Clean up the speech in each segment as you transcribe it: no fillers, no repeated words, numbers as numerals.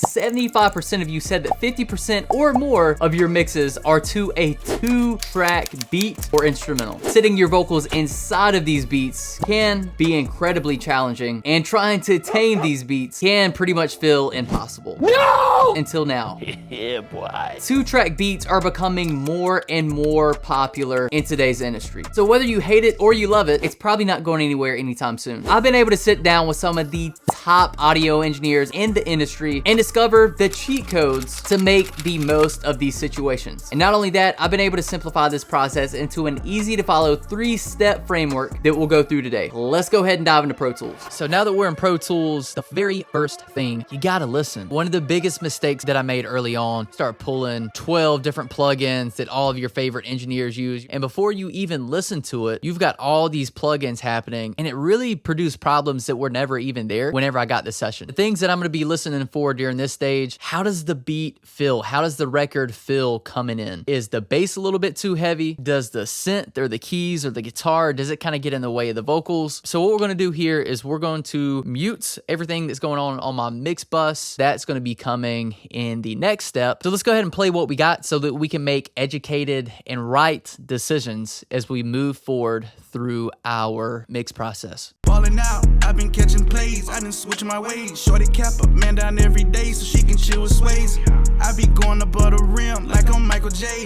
75% of you said that 50% or more of your mixes are to a 2-track beat or instrumental. Sitting your vocals inside of these beats can be incredibly challenging, and trying to tame these beats can pretty much feel impossible. No! Until now. Yeah, boy. 2-track beats are becoming more and more popular in today's industry. So whether you hate it or you love it, it's probably not going anywhere anytime soon. I've been able to sit down with some of the top audio engineers in the industry and discover the cheat codes to make the most of these situations. And not only that, I've been able to simplify this process into an easy to follow 3-step framework that we'll go through today. Let's go ahead and dive into Pro Tools. So now that we're in Pro Tools, the very first thing, you gotta listen. One of the biggest mistakes that I made early on, start pulling 12 different plugins that all of your favorite engineers use. And before you even listen to it, you've got all these plugins happening, and it really produced problems that were never even there whenever I got the session. The things that I'm gonna be listening for during this stage, how does the beat feel? How does the record feel coming in? Is the bass a little bit too heavy? Does the synth or the keys or the guitar, does it kind of get in the way of the vocals? So what we're gonna do here is we're going to mute everything that's going on my mix bus. That's gonna be coming in the next step. So let's go ahead and play what we got so that we can make educated and right decisions as we move forward through our mix process. Ballin' out, I've been catching plays, I done switch my ways. Shorty cap up, man down every day so she can chill with Swayze. I be going above the rim like I'm Michael J.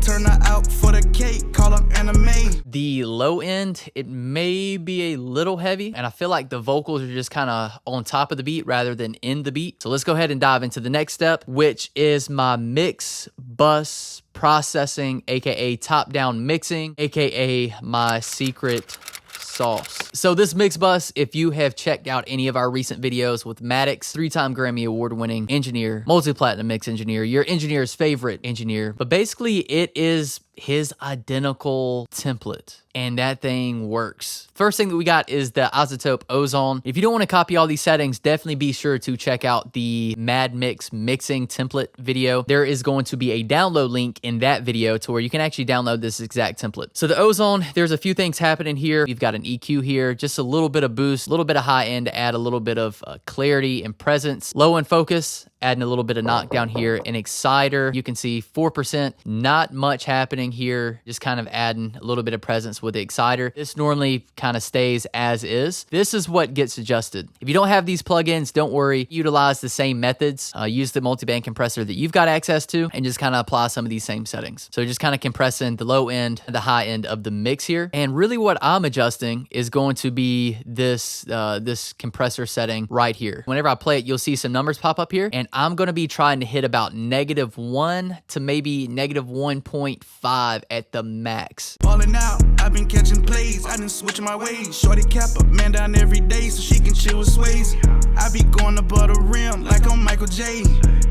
Turn her out for the cake, call up anime. The low end, it may be a little heavy, and I feel like the vocals are just kind of on top of the beat rather than in the beat. So let's go ahead and dive into the next step, which is my mix bus processing, aka top-down mixing, aka my secret sauce. So this mix bus, if you have checked out any of our recent videos with Maddox, 3-time Grammy award-winning engineer, multi-platinum mix engineer, your engineer's favorite engineer, but basically it is his identical template, and that thing works. First thing that we got is the isotope ozone. If you don't want to copy all these settings, definitely be sure to check out the Mad Mix mixing template video. There is going to be a download link in that video to where you can actually download this exact template. So the ozone, there's a few things happening here. You've got an EQ here, just a little bit of boost, a little bit of high end to add a little bit of clarity and presence. Low end focus, adding a little bit of knockdown here. An exciter, you can see 4%, not much happening here, just kind of adding a little bit of presence with the exciter. This normally kind of stays as is. This is what gets adjusted. If you don't have these plugins, don't worry. Utilize the same methods. Use the multiband compressor that you've got access to and just kind of apply some of these same settings. So just kind of compressing the low end, the high end of the mix here. And really what I'm adjusting is going to be this, this compressor setting right here. Whenever I play it, you'll see some numbers pop up here, and I'm going to be trying to hit about -1 to maybe -1.5 at the max. Ballin' out, I've been catching plays, I done switch my ways. Shorty cap up, man down every day so she can chill with Swayze. I be going above the rim like I'm Michael J.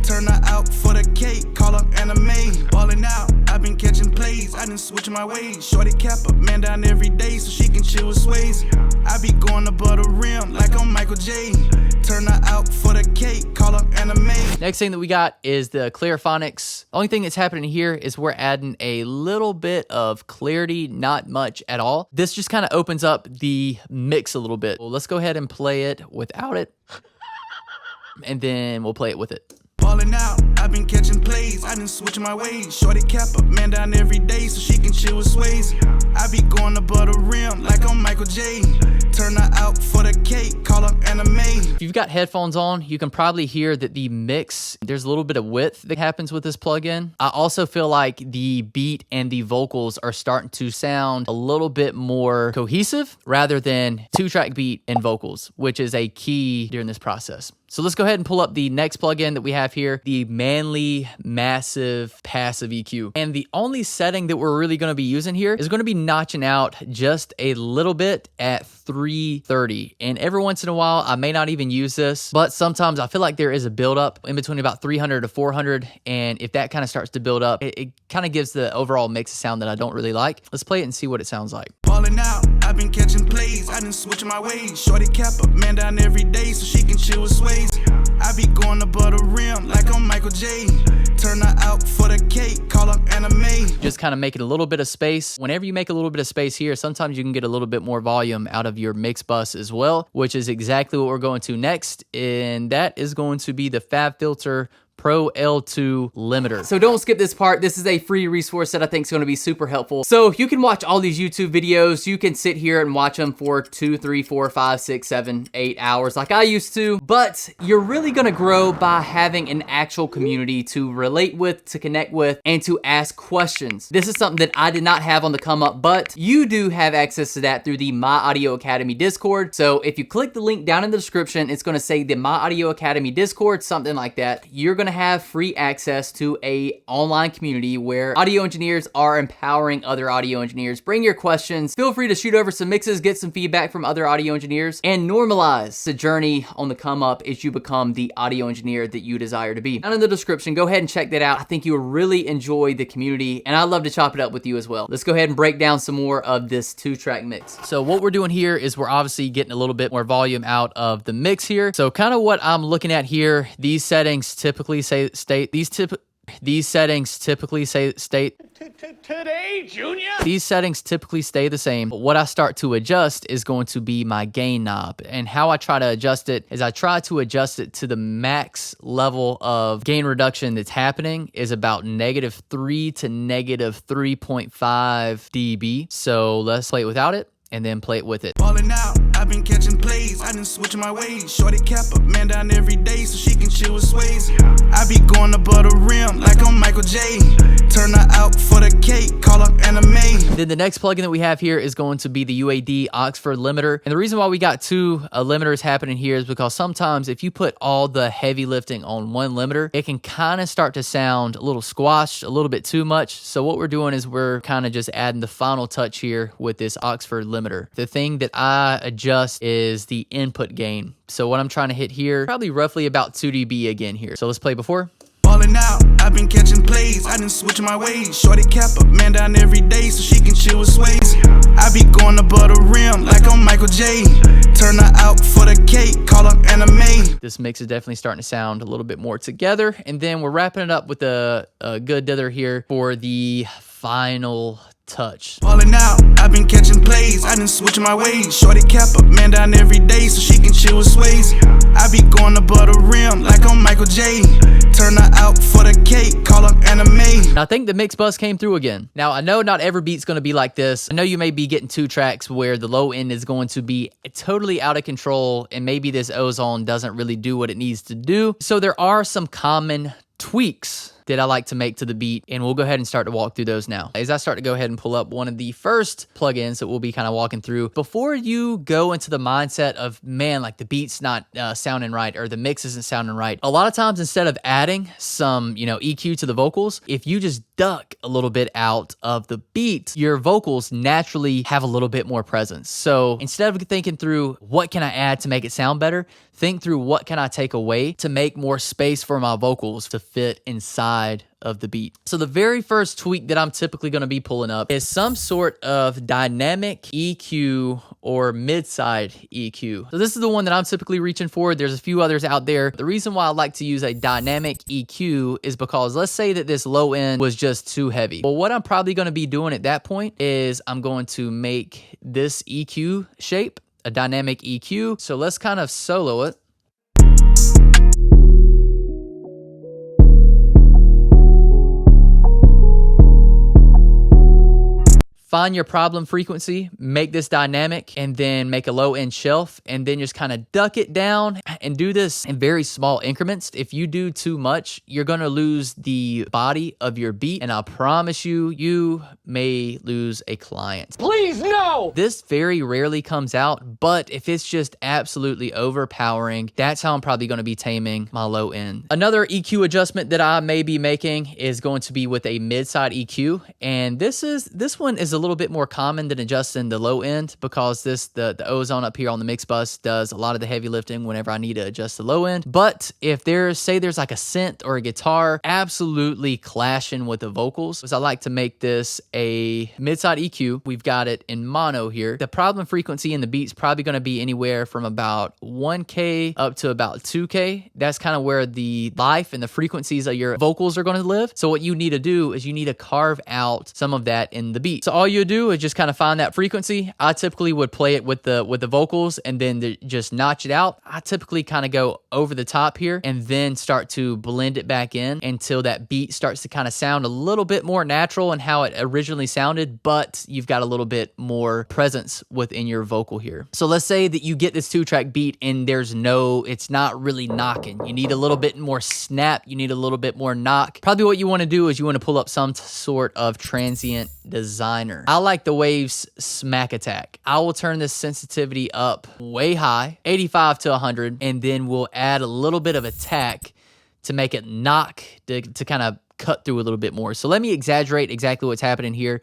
Turn her out for the cake, call up anime. Ballin' out, I've been catching plays, I done switch my ways. Shorty cap up, man down every day so she can chill with Swayze. I be going above the rim like I'm Michael J. Turn her out for the cake, call up anime. Next thing that we got is the Clariphonics. Only thing that's happening here is we're adding a little bit of clarity, not much at all. This just kind of opens up the mix a little bit. Well, let's go ahead and play it without it, and then we'll play it with it. Ballin' out, I've been catching plays, I done switch my ways. Shorty cap up, man down every day so she can chill with Swayze. I be going above the rim like I'm Michael J. Turn her out for the cake, call up anime. If you've got headphones on, you can probably hear that the mix, there's a little bit of width that happens with this plugin. I also feel like the beat and the vocals are starting to sound a little bit more cohesive rather than 2-track beat and vocals, which is a key during this process. So let's go ahead and pull up the next plugin that we have here, the Manly Massive Passive EQ. And the only setting that we're really going to be using here is going to be notching out just a little bit at 330. And every once in a while, I may not even use this, but sometimes I feel like there is a buildup in between about 300 to 400. And if that kind of starts to build up, it kind of gives the overall mix a sound that I don't really like. Let's play it and see what it sounds like. Ballin' out, I've been catching plays, I done switch my ways. Shorty cap up, man down every day so she can chill with Swayze. I I be going above the rim like I'm Michael J. Turn her out for the cake, call up anime. Just kind of making a little bit of space. Whenever you make a little bit of space here, sometimes you can get a little bit more volume out of your mix bus as well, which is exactly what we're going to next. And that is going to be the FabFilter Pro L2 limiter. So don't skip this part. This is a free resource that I think is going to be super helpful. So you can watch all these YouTube videos. You can sit here and watch them for 2, 3, 4, 5, 6, 7, 8 hours like I used to, but you're really going to grow by having an actual community to relate with, to connect with, and to ask questions. This is something that I did not have on the come up, but you do have access to that through the MyAudioAcademy Discord. So if you click the link down in the description, it's going to say the MyAudioAcademy Discord, something like that. You're going to have free access to a online community where audio engineers are empowering other audio engineers. Bring your questions. Feel free to shoot over some mixes, get some feedback from other audio engineers, and normalize the journey on the come up as you become the audio engineer that you desire to be. Down in the description, go ahead and check that out. I think you will really enjoy the community, and I'd love to chop it up with you as well. Let's go ahead and break down some more of this 2-track mix. So what we're doing here is we're obviously getting a little bit more volume out of the mix here. So kind of what I'm looking at here, these settings typically today, Junior. These settings typically stay the same, but what I start to adjust is going to be my gain knob. And how I try to adjust it is I try to adjust it to the max level of gain reduction that's happening is about -3 to -3.5 dB. So let's play it without it and then play it with it. Ballin' out, I've been catching plays, I done switching my ways. Shorty cap a man down every day so she can chill with Swayze. I be going above the rim like I'm Michael J. Turn her out for the cake, call up anime. Then the next plugin that we have here is going to be the UAD Oxford limiter. And the reason why we got two limiters happening here is because sometimes if you put all the heavy lifting on one limiter, it can kind of start to sound a little squashed, a little bit too much. So what we're doing is we're kind of just adding the final touch here with this Oxford limiter. The thing that I adjust is the input gain. So what I'm trying to hit here, probably roughly about 2 dB again here. So let's play before. Ballin' out, I've been catching plays, I done switching my ways. Shorty cap a man down every day so she can chill with Swayze. I be going above the rim like I'm Michael J. Turn her out for the cake, call up anime. This mix is definitely starting to sound a little bit more together. And then we're wrapping it up with a good dither here for the final touch. Ballin' out, I've been catching plays, I done switching my ways. Shorty cap a man down every day so she can chill with Swayze. I be going above the rim like I'm Michael J. Turn her out for the cake, call up anime. I think the mix bus came through again. Now, I know not every beat's going to be like this. I know you may be getting 2 tracks where the low end is going to be totally out of control and maybe this ozone doesn't really do what it needs to do. So there are some common tweaks that I like to make to the beat, and we'll go ahead and start to walk through those now. As I start to go ahead and pull up one of the first plugins that we'll be kind of walking through, before you go into the mindset of, man, like the beat's not sounding right or the mix isn't sounding right, a lot of times instead of adding some, EQ to the vocals, if you just duck a little bit out of the beat, your vocals naturally have a little bit more presence. So instead of thinking through what can I add to make it sound better, think through what can I take away to make more space for my vocals to fit inside of the beat. So the very first tweak that I'm typically going to be pulling up is some sort of dynamic EQ or mid-side EQ. So this is the one that I'm typically reaching for. There's a few others out there. The reason why I like to use a dynamic EQ is because let's say that this low end was just too heavy. Well, what I'm probably going to be doing at that point is I'm going to make this EQ shape a dynamic EQ. So let's kind of solo it. Find your problem frequency, make this dynamic, and then make a low end shelf, and then just kind of duck it down and do this in very small increments. If you do too much, you're going to lose the body of your beat, and I promise you, you may lose a client. Please, no! This very rarely comes out, but if it's just absolutely overpowering, that's how I'm probably going to be taming my low end. Another EQ adjustment that I may be making is going to be with a mid-side EQ, and this one is a little bit more common than adjusting the low end, because the ozone up here on the mix bus does a lot of the heavy lifting whenever I need to adjust the low end. But if there's like a synth or a guitar absolutely clashing with the vocals, because I like to make this a mid-side EQ. We've got it in mono here. The problem frequency in the beat's probably going to be anywhere from about 1K up to about 2K. That's kind of where the life and the frequencies of your vocals are going to live. So what you need to do is you need to carve out some of that in the beat. So all you do is just kind of find that frequency. I typically would play it with the vocals and then just notch it out. I typically kind of go over the top here and then start to blend it back in until that beat starts to kind of sound a little bit more natural and how it originally sounded, but you've got a little bit more presence within your vocal here. So let's say that you get this 2-track beat and it's not really knocking. You need a little bit more snap. You need a little bit more knock. Probably what you want to do is you want to pull up some sort of transient designer. I like the Waves Smack Attack. I will turn this sensitivity up way high, 85 to 100, and then we'll add a little bit of attack to make it knock, to kind of cut through a little bit more. So let me exaggerate exactly what's happening here.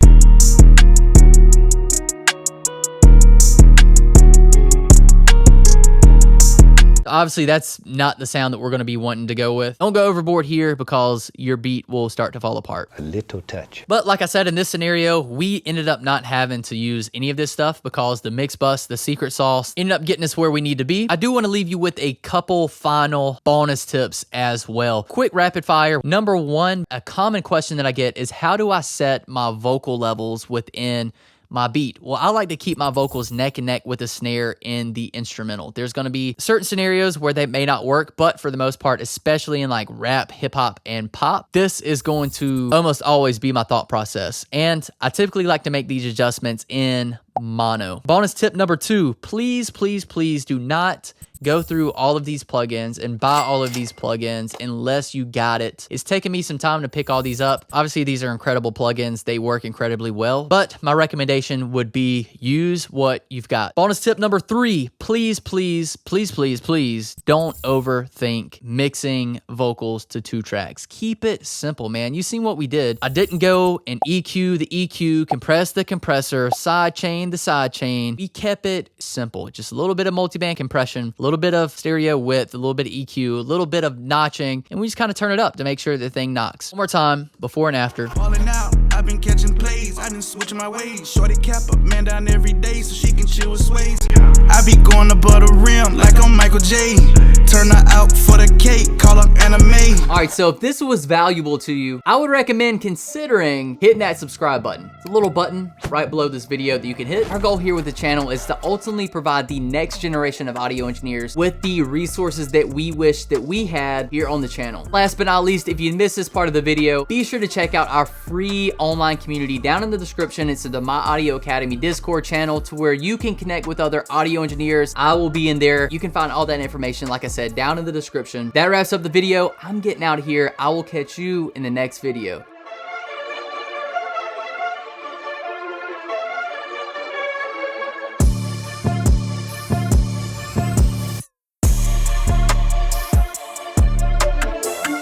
Obviously, that's not the sound that we're going to be wanting to go with. Don't go overboard here because your beat will start to fall apart. A little touch. But like I said, in this scenario, we ended up not having to use any of this stuff because the mix bus, the secret sauce, ended up getting us where we need to be. I do want to leave you with a couple final bonus tips as well. Quick rapid fire. Number one, a common question that I get is, how do I set my vocal levels within my beat? Well, I like to keep my vocals neck and neck with the snare in the instrumental. There's going to be certain scenarios where they may not work, but for the most part, especially in like rap, hip hop, and pop, this is going to almost always be my thought process. And I typically like to make these adjustments in mono. Bonus tip number 2, please, please, please do not go through all of these plugins and buy all of these plugins unless you got it. It's taken me some time to pick all these up. Obviously, these are incredible plugins. They work incredibly well, but my recommendation would be use what you've got. Bonus tip number 3, please, please, please, please, please don't overthink mixing vocals to 2 tracks. Keep it simple, man. You seen what we did. I didn't go and EQ the EQ, compress the compressor, sidechain the sidechain. We kept it simple. Just a little bit of multiband compression, a little bit of stereo width, a little bit of EQ, a little bit of notching, and we just kind of turn it up to make sure the thing knocks. One more time, before and after. Falling out, I've been catching plays, I been switching my ways. Shorty cap up, man down every day so she can chill with sways. I be going above the rim like I'm Michael J. Turn her out for the cake, call up anime. All right, so if this was valuable to you, I would recommend considering hitting that subscribe button. It's a little button right below this video that you can hit. Our goal here with the channel is to ultimately provide the next generation of audio engineers with the resources that we wish that we had here on the channel. Last but not least, if you missed this part of the video, be sure to check out our free online community down in the description. It's the MyAudioAcademy Discord channel, to where you can connect with other audio engineers. I will be in there. You can find all that information, like I said, down in the description. That wraps up the video. I'm getting out of here. I will catch you in the next video.